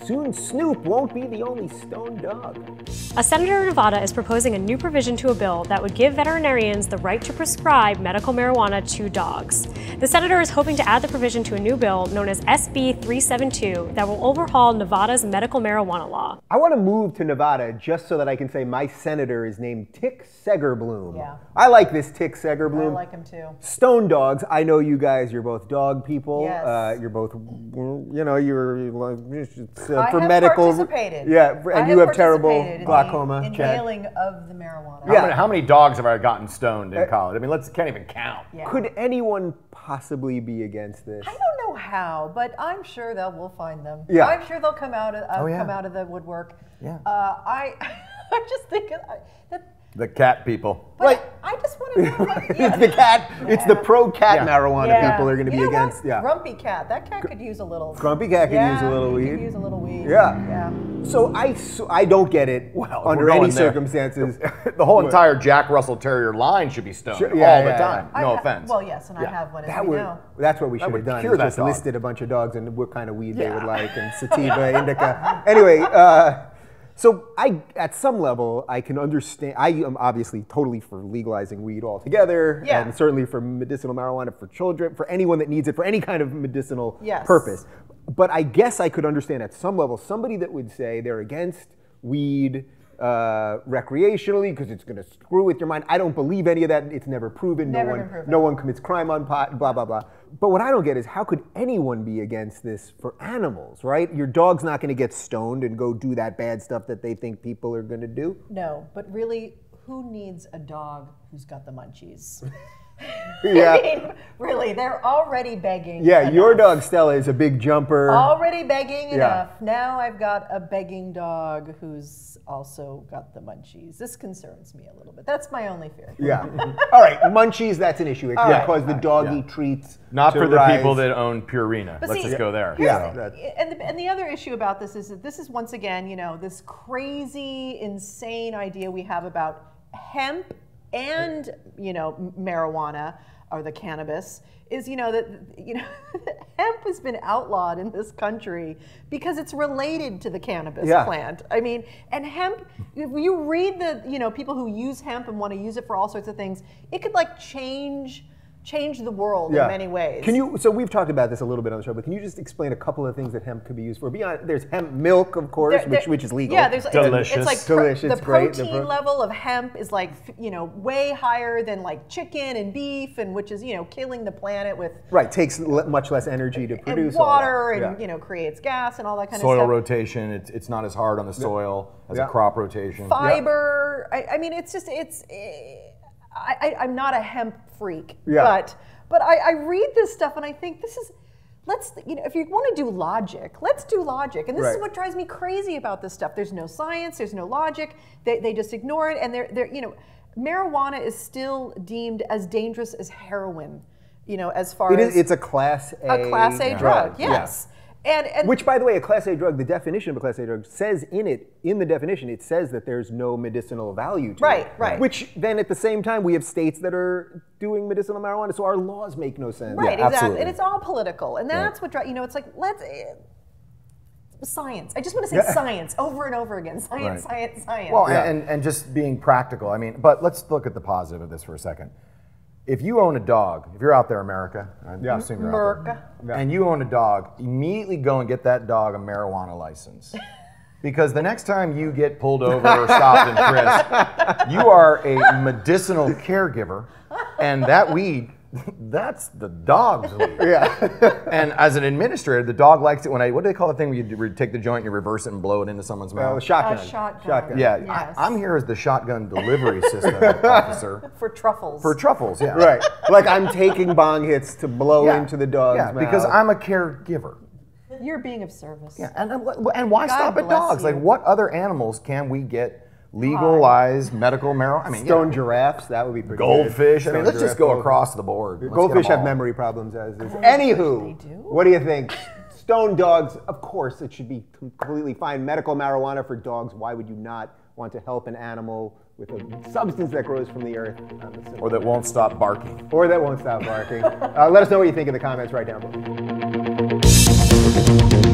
Soon Snoop won't be the only stoned dog. A senator in Nevada is proposing a new provision to a bill that would give veterinarians the right to prescribe medical marijuana to dogs. The senator is hoping to add the provision to a new bill known as SB 372 that will overhaul Nevada's medical marijuana law. I want to move to Nevada just so that I can say my senator is named Tick Segerbloom. Yeah. I like this Tick Segerbloom. I like him too. Stone dogs. I know you guys. You're both dog people. Yes. You're both. You know. You're I for have medical. Participated. Yeah, and you have terrible participated glaucoma. in the inhaling of the marijuana. Yeah. How many dogs have I gotten stoned in college? I mean, can't even count. Yeah. Could anyone possibly be against this? I don't know how, but I'm sure we'll find them. Yeah. I'm sure they'll come out of the woodwork. Yeah. I just think that. The cat people. But Right. I just want to know. Like, It's the cat. It's the pro-cat marijuana people are going to be against. What? Yeah. Grumpy cat. That cat could use a little. Grumpy cat could use a little weed. Could use a little weed. Yeah. Yeah. So I don't get it under any circumstances. The whole entire Jack Russell Terrier line should be stoned all the time. No offense. Well, yes, and I have one, as we know. That's what we should have done. Cure that just dog. listed a bunch of dogs and what kind of weed they would like, and sativa, indica. Anyway, so at some level, I can understand. I am obviously totally for legalizing weed altogether, and certainly for medicinal marijuana for children, for anyone that needs it for any kind of medicinal purpose. But I guess I could understand at some level somebody that would say they're against weed recreationally because it's going to screw with your mind. I don't believe any of that. It's never proven. No one commits crime on pot, blah, blah, blah. But what I don't get is how could anyone be against this for animals, right? Your dog's not going to get stoned and go do that bad stuff that they think people are going to do. No, but really, who needs a dog who's got the munchies? Yeah. I mean, really, they're already begging. Yeah, enough. your dog Stella is a big jumper. Already begging enough. Now I've got a begging dog who's also got the munchies. This concerns me a little bit. That's my only fear. Yeah. All right, munchies, that's an issue. It can cause the doggy treats Not to for the rise. people that own Purina. Let's just go there. And the other issue about this is that this is once again, this crazy, insane idea we have about hemp and marijuana or the cannabis is that hemp has been outlawed in this country because it's related to the cannabis plant. I mean, and hemp, if you read the people who use hemp and want to use it for all sorts of things, it could like change the world in many ways. So we've talked about this a little bit on the show, but can you just explain a couple of things that hemp could be used for? There's hemp milk, of course, which is legal. Yeah, there's delicious. It's like delicious, the protein level of hemp is like way higher than like chicken and beef, and which is killing the planet with takes much less energy to produce and water all that. and creates gas and all that kind Soil of stuff. rotation. It's not as hard on the soil as a crop rotation. Fiber. I mean, it's just I'm not a hemp freak, but I read this stuff and I think this is, if you want to do logic, let's do logic. And this is what drives me crazy about this stuff. There's no science, there's no logic. They just ignore it, and marijuana is still deemed as dangerous as heroin. As far as it's a Class A drug. Yes. And which, by the way, a Class A drug, the definition of a Class A drug says in the definition, it says that there's no medicinal value to it. Right. Which then at the same time, we have states that are doing medicinal marijuana, so our laws make no sense. Right, exactly. Absolutely. And it's all political. And that's what, it's like, science. I just want to say science over and over again. Science, science, science. Well, and just being practical. I mean, but let's look at the positive of this for a second. If you own a dog, if you're out there, America, I assume you're out there, and you own a dog, immediately go and get that dog a marijuana license. Because the next time you get pulled over or stopped and frisked, you are a medicinal caregiver, and that weed, that's the dog's weed. And as an administrator, the dog likes it when what do they call the thing where you take the joint and you reverse it and blow it into someone's mouth? Shotgun. Shotgun. Yeah, yes. I'm here as the shotgun delivery system officer. For truffles. For truffles, yeah. Right. Like I'm taking bong hits to blow into the dog's mouth. Because I'm a caregiver. You're being of service. Yeah, and why stop at dogs? you. Like, what other animals can we get legalized medical marijuana? I mean, Stone giraffes, that would be pretty goldfish. good. I mean, let's just go across the board. Goldfish have memory problems as is. Anywho, they do? What do you think? Stone dogs, of course, it should be completely fine. Medical marijuana for dogs, why would you not want to help an animal with a substance that grows from the earth? Or that won't stop barking. Or that won't stop barking. Let us know what you think in the comments right down below. Bye.